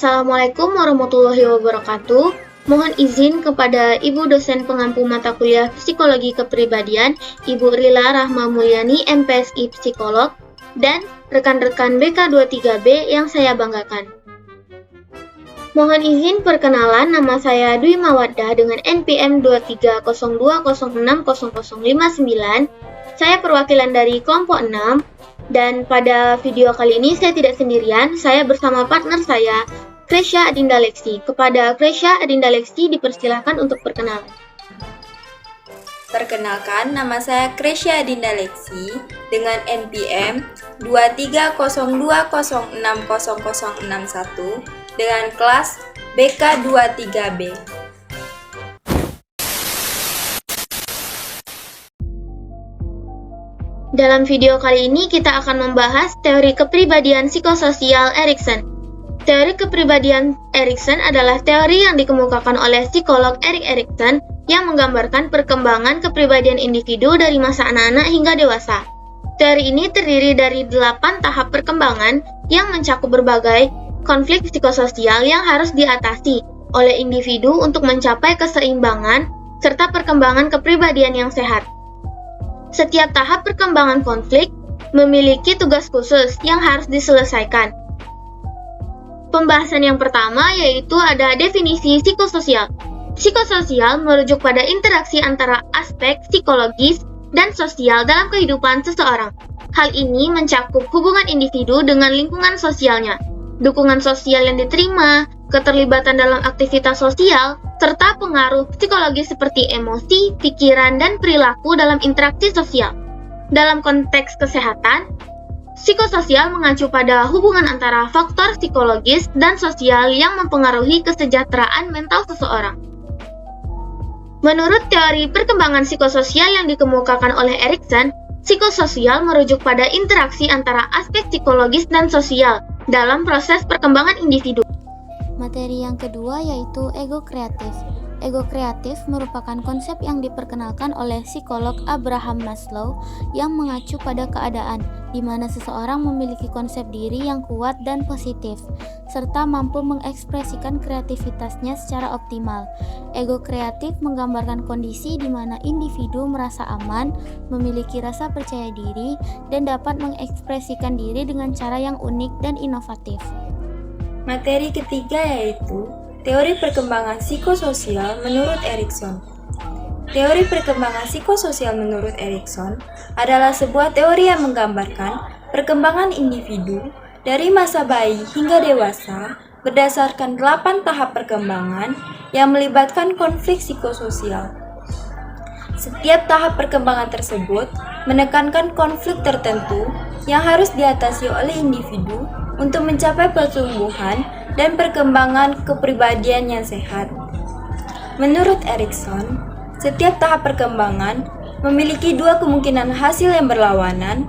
Assalamualaikum warahmatullahi wabarakatuh. Mohon izin kepada Ibu dosen pengampu mata kuliah Psikologi Kepribadian, Ibu Rila Rahma Mulyani, MPSI Psikolog, dan rekan-rekan BK23B yang saya banggakan. Mohon izin perkenalan, nama saya Dwi Mawaddah dengan NPM 2302060059. Saya perwakilan dari kelompok 6, dan pada video kali ini saya tidak sendirian, saya bersama partner saya, Kresya Adinda Leksi. Kepada Kresya Adinda Leksi dipersilahkan untuk perkenalan. Perkenalkan, nama saya Kresya Adinda Leksi dengan NPM 2302060061 dengan kelas BK23B. Dalam video kali ini kita akan membahas teori kepribadian psikososial Erikson. Teori kepribadian Erikson adalah teori yang dikemukakan oleh psikolog Erik Erikson yang menggambarkan perkembangan kepribadian individu dari masa anak-anak hingga dewasa. Teori ini terdiri dari 8 tahap perkembangan yang mencakup berbagai konflik psikososial yang harus diatasi oleh individu untuk mencapai keseimbangan serta perkembangan kepribadian yang sehat. Setiap tahap perkembangan konflik memiliki tugas khusus yang harus diselesaikan. Pembahasan yang pertama yaitu ada definisi psikososial. Psikososial merujuk pada interaksi antara aspek psikologis dan sosial dalam kehidupan seseorang. Hal ini mencakup hubungan individu dengan lingkungan sosialnya, dukungan sosial yang diterima, keterlibatan dalam aktivitas sosial, serta pengaruh psikologis seperti emosi, pikiran, dan perilaku dalam interaksi sosial. Dalam konteks kesehatan, psikososial mengacu pada hubungan antara faktor psikologis dan sosial yang mempengaruhi kesejahteraan mental seseorang. Menurut teori perkembangan psikososial yang dikemukakan oleh Erikson, psikososial merujuk pada interaksi antara aspek psikologis dan sosial dalam proses perkembangan individu. Materi yang kedua yaitu ego kreatif. Ego kreatif merupakan konsep yang diperkenalkan oleh psikolog Abraham Maslow yang mengacu pada keadaan di mana seseorang memiliki konsep diri yang kuat dan positif, serta mampu mengekspresikan kreativitasnya secara optimal. Ego kreatif menggambarkan kondisi di mana individu merasa aman, memiliki rasa percaya diri, dan dapat mengekspresikan diri dengan cara yang unik dan inovatif. Materi ketiga yaitu teori perkembangan psikososial menurut Erikson. Teori perkembangan psikososial menurut Erikson adalah sebuah teori yang menggambarkan perkembangan individu dari masa bayi hingga dewasa berdasarkan 8 tahap perkembangan yang melibatkan konflik psikososial. Setiap tahap perkembangan tersebut menekankan konflik tertentu yang harus diatasi oleh individu untuk mencapai pertumbuhan dan perkembangan kepribadian yang sehat. Menurut Erikson, setiap tahap perkembangan memiliki 2 kemungkinan hasil yang berlawanan.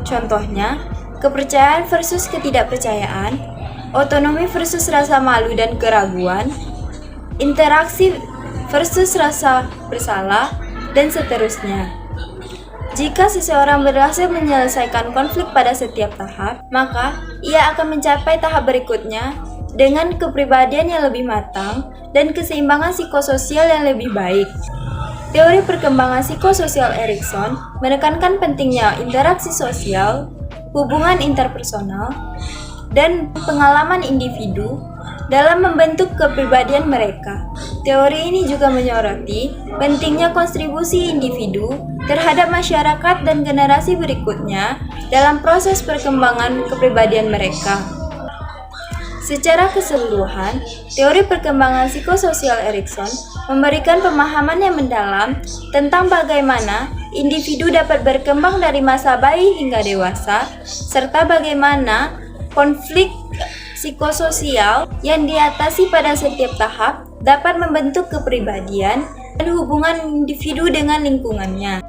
Contohnya, kepercayaan versus ketidakpercayaan, otonomi versus rasa malu dan keraguan, interaksi versus rasa bersalah, dan seterusnya. Jika seseorang berhasil menyelesaikan konflik pada setiap tahap, maka ia akan mencapai tahap berikutnya dengan kepribadian yang lebih matang dan keseimbangan psikososial yang lebih baik. Teori perkembangan psikososial Erikson menekankan pentingnya interaksi sosial, hubungan interpersonal, dan pengalaman individu dalam membentuk kepribadian mereka. Teori ini juga menyoroti pentingnya kontribusi individu terhadap masyarakat dan generasi berikutnya dalam proses perkembangan kepribadian mereka. Secara keseluruhan, teori perkembangan psikososial Erikson memberikan pemahaman yang mendalam tentang bagaimana individu dapat berkembang dari masa bayi hingga dewasa, serta bagaimana konflik psikososial yang diatasi pada setiap tahap dapat membentuk kepribadian dan hubungan individu dengan lingkungannya.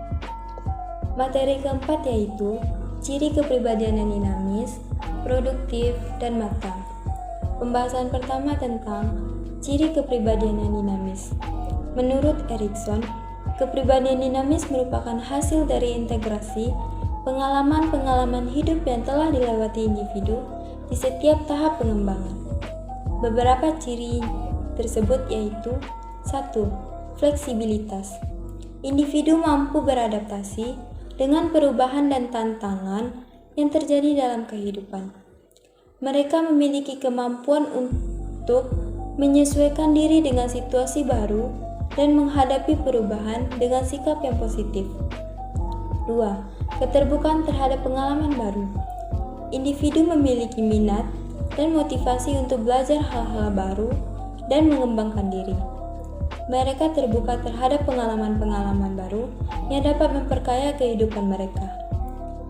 Materi keempat yaitu ciri kepribadian yang dinamis, produktif, dan matang. Pembahasan pertama tentang ciri kepribadian yang dinamis. Menurut Erikson, kepribadian dinamis merupakan hasil dari integrasi pengalaman-pengalaman hidup yang telah dilewati individu di setiap tahap pengembangan. Beberapa ciri tersebut yaitu 1. Fleksibilitas. Individu mampu beradaptasi dengan perubahan dan tantangan yang terjadi dalam kehidupan. Mereka memiliki kemampuan untuk menyesuaikan diri dengan situasi baru dan menghadapi perubahan dengan sikap yang positif. 2. Keterbukaan terhadap pengalaman baru. Individu memiliki minat dan motivasi untuk belajar hal-hal baru dan mengembangkan diri. Mereka terbuka terhadap pengalaman-pengalaman baru yang dapat memperkaya kehidupan mereka.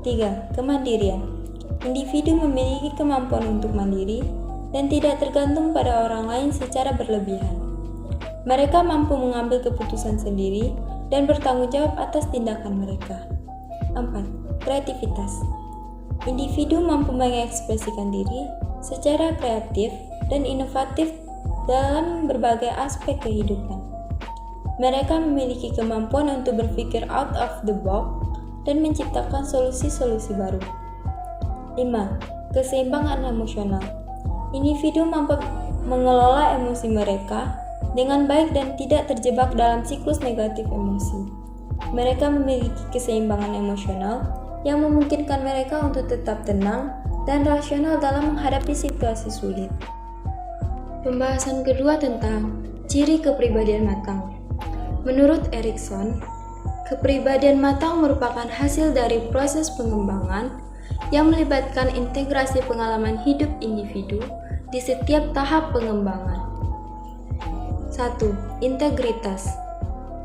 3. Kemandirian. Individu memiliki kemampuan untuk mandiri dan tidak tergantung pada orang lain secara berlebihan. Mereka mampu mengambil keputusan sendiri dan bertanggung jawab atas tindakan mereka. 4. Kreativitas. Individu mampu mengekspresikan diri secara kreatif dan inovatif dalam berbagai aspek kehidupan. Mereka memiliki kemampuan untuk berpikir out of the box dan menciptakan solusi-solusi baru. 5. Keseimbangan emosional. Individu mampu mengelola emosi mereka dengan baik dan tidak terjebak dalam siklus negatif emosi. Mereka memiliki keseimbangan emosional yang memungkinkan mereka untuk tetap tenang dan rasional dalam menghadapi situasi sulit. Pembahasan kedua tentang ciri kepribadian matang. Menurut Erikson, kepribadian matang merupakan hasil dari proses pengembangan yang melibatkan integrasi pengalaman hidup individu di setiap tahap pengembangan. 1. Integritas.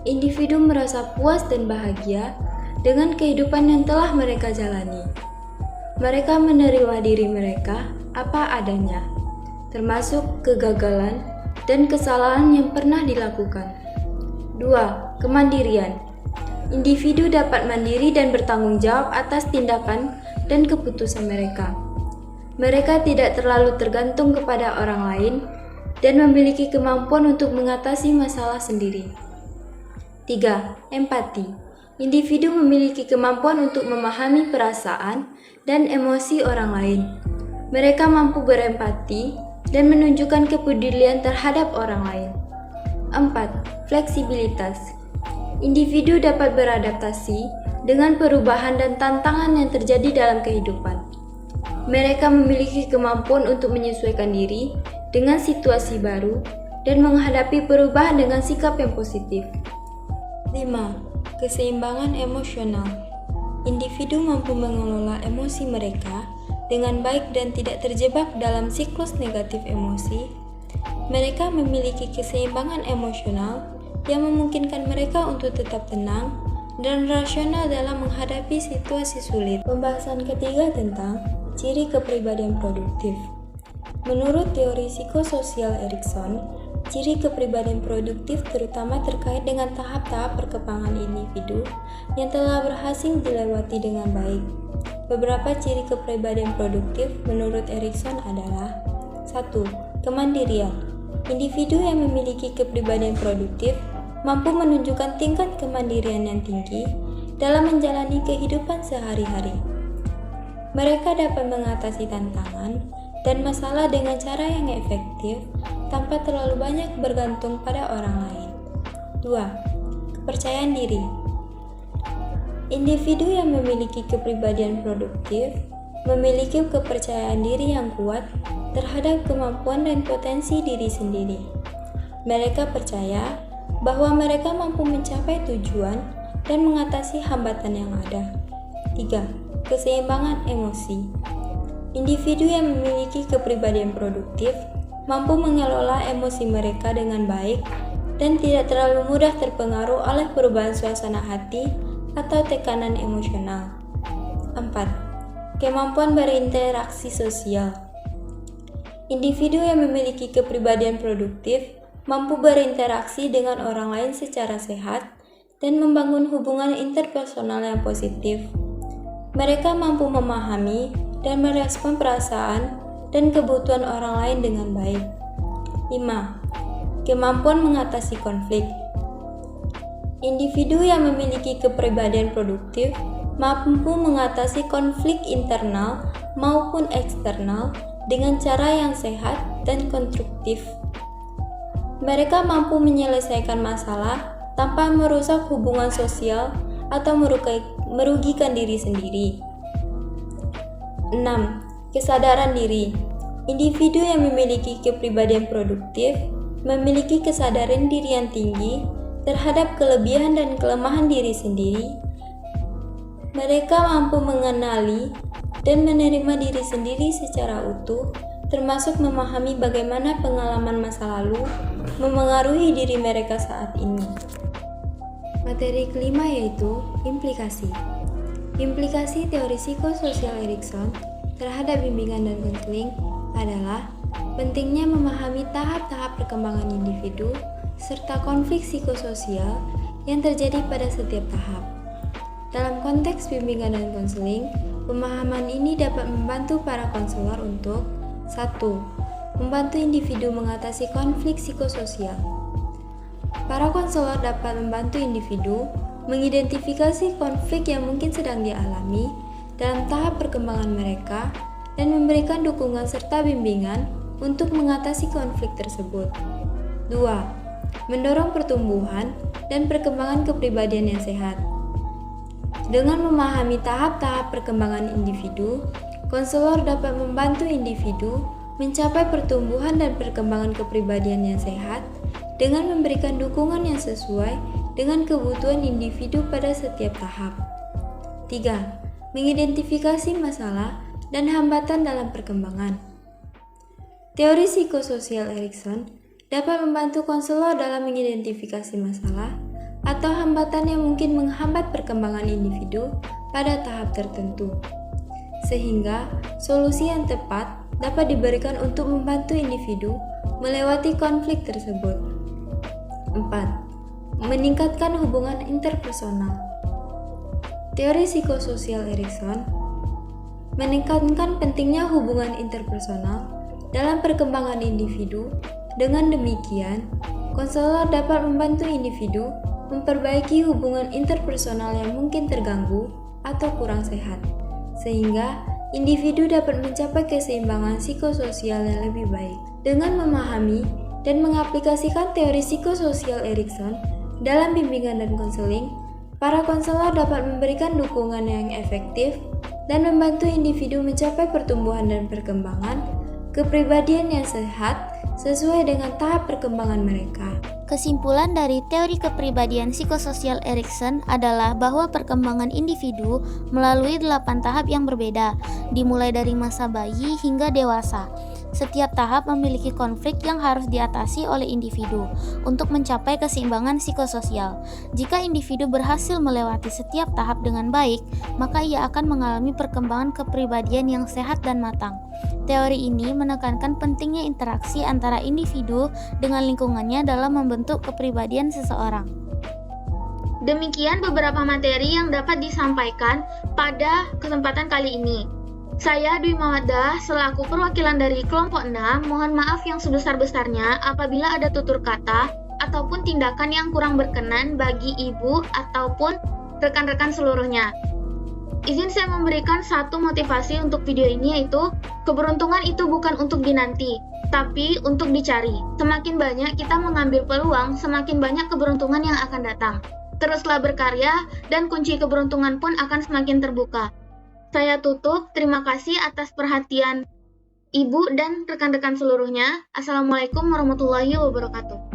Individu merasa puas dan bahagia dengan kehidupan yang telah mereka jalani. Mereka menerima diri mereka apa adanya, termasuk kegagalan dan kesalahan yang pernah dilakukan. 2. Kemandirian. Individu dapat mandiri dan bertanggung jawab atas tindakan dan keputusan mereka. Mereka tidak terlalu tergantung kepada orang lain dan memiliki kemampuan untuk mengatasi masalah sendiri. 3. Empati. Individu memiliki kemampuan untuk memahami perasaan dan emosi orang lain. Mereka mampu berempati dan menunjukkan kepedulian terhadap orang lain. 4. Fleksibilitas. Individu dapat beradaptasi dengan perubahan dan tantangan yang terjadi dalam kehidupan. Mereka memiliki kemampuan untuk menyesuaikan diri dengan situasi baru dan menghadapi perubahan dengan sikap yang positif. 5. Keseimbangan emosional. Individu mampu mengelola emosi mereka dengan baik dan tidak terjebak dalam siklus negatif emosi. Mereka memiliki keseimbangan emosional yang memungkinkan mereka untuk tetap tenang dan rasional dalam menghadapi situasi sulit. Pembahasan ketiga tentang ciri kepribadian produktif. Menurut teori psikososial Erikson, ciri kepribadian produktif terutama terkait dengan tahap-tahap perkembangan individu yang telah berhasil dilewati dengan baik. Beberapa ciri kepribadian produktif menurut Erikson adalah 1. Kemandirian. Individu yang memiliki kepribadian produktif mampu menunjukkan tingkat kemandirian yang tinggi dalam menjalani kehidupan sehari-hari. Mereka dapat mengatasi tantangan dan masalah dengan cara yang efektif tanpa terlalu banyak bergantung pada orang lain. 2. Kepercayaan diri. Individu yang memiliki kepribadian produktif memiliki kepercayaan diri yang kuat terhadap kemampuan dan potensi diri sendiri. Mereka percaya bahwa mereka mampu mencapai tujuan dan mengatasi hambatan yang ada. 3. Keseimbangan emosi. Individu yang memiliki kepribadian produktif mampu mengelola emosi mereka dengan baik dan tidak terlalu mudah terpengaruh oleh perubahan suasana hati atau tekanan emosional. 4. Kemampuan berinteraksi sosial. Individu yang memiliki kepribadian produktif mampu berinteraksi dengan orang lain secara sehat dan membangun hubungan interpersonal yang positif. Mereka mampu memahami dan merespon perasaan dan kebutuhan orang lain dengan baik. 5. Kemampuan mengatasi konflik. Individu yang memiliki kepribadian produktif mampu mengatasi konflik internal maupun eksternal dengan cara yang sehat dan konstruktif. Mereka mampu menyelesaikan masalah tanpa merusak hubungan sosial atau merugikan diri sendiri. 6. Kesadaran diri. Individu yang memiliki kepribadian produktif memiliki kesadaran diri yang tinggi terhadap kelebihan dan kelemahan diri sendiri. Mereka mampu mengenali dan menerima diri sendiri secara utuh, termasuk memahami bagaimana pengalaman masa lalu memengaruhi diri mereka saat ini. Materi kelima yaitu implikasi. Implikasi teori psikososial Erikson terhadap bimbingan dan konseling adalah pentingnya memahami tahap-tahap perkembangan individu serta konflik psikososial yang terjadi pada setiap tahap. Dalam konteks bimbingan dan konseling, pemahaman ini dapat membantu para konselor untuk 1. Membantu individu mengatasi konflik psikososial. Para konselor dapat membantu individu mengidentifikasi konflik yang mungkin sedang dialami dalam tahap perkembangan mereka dan memberikan dukungan serta bimbingan untuk mengatasi konflik tersebut. 2. Mendorong pertumbuhan dan perkembangan kepribadian yang sehat. Dengan memahami tahap-tahap perkembangan individu, konselor dapat membantu individu mencapai pertumbuhan dan perkembangan kepribadian yang sehat dengan memberikan dukungan yang sesuai dengan kebutuhan individu pada setiap tahap. 3. Mengidentifikasi masalah dan hambatan dalam perkembangan. Teori psikososial Erikson dapat membantu konselor dalam mengidentifikasi masalah atau hambatan yang mungkin menghambat perkembangan individu pada tahap tertentu, sehingga solusi yang tepat dapat diberikan untuk membantu individu melewati konflik tersebut. 4. Meningkatkan hubungan interpersonal. Teori psikososial Erikson menekankan pentingnya hubungan interpersonal dalam perkembangan individu. Dengan demikian, konselor dapat membantu individu memperbaiki hubungan interpersonal yang mungkin terganggu atau kurang sehat, sehingga individu dapat mencapai keseimbangan psikososial yang lebih baik. Dengan memahami dan mengaplikasikan teori psikososial Erikson dalam bimbingan dan konseling, para konselor dapat memberikan dukungan yang efektif dan membantu individu mencapai pertumbuhan dan perkembangan kepribadian yang sehat sesuai dengan tahap perkembangan mereka. Kesimpulan dari teori kepribadian psikososial Erikson adalah bahwa perkembangan individu melalui 8 tahap yang berbeda, dimulai dari masa bayi hingga dewasa. Setiap tahap memiliki konflik yang harus diatasi oleh individu untuk mencapai keseimbangan psikososial. Jika individu berhasil melewati setiap tahap dengan baik, maka ia akan mengalami perkembangan kepribadian yang sehat dan matang. Teori ini menekankan pentingnya interaksi antara individu dengan lingkungannya dalam membentuk kepribadian seseorang. Demikian beberapa materi yang dapat disampaikan pada kesempatan kali ini. Saya Dwi Mawaddah selaku perwakilan dari kelompok 6, mohon maaf yang sebesar-besarnya apabila ada tutur kata ataupun tindakan yang kurang berkenan bagi ibu ataupun rekan-rekan seluruhnya. Izin saya memberikan satu motivasi untuk video ini, yaitu keberuntungan itu bukan untuk dinanti, tapi untuk dicari. Semakin banyak kita mengambil peluang, semakin banyak keberuntungan yang akan datang. Teruslah berkarya dan kunci keberuntungan pun akan semakin terbuka. Saya tutup, terima kasih atas perhatian Ibu dan rekan-rekan seluruhnya. Assalamualaikum warahmatullahi wabarakatuh.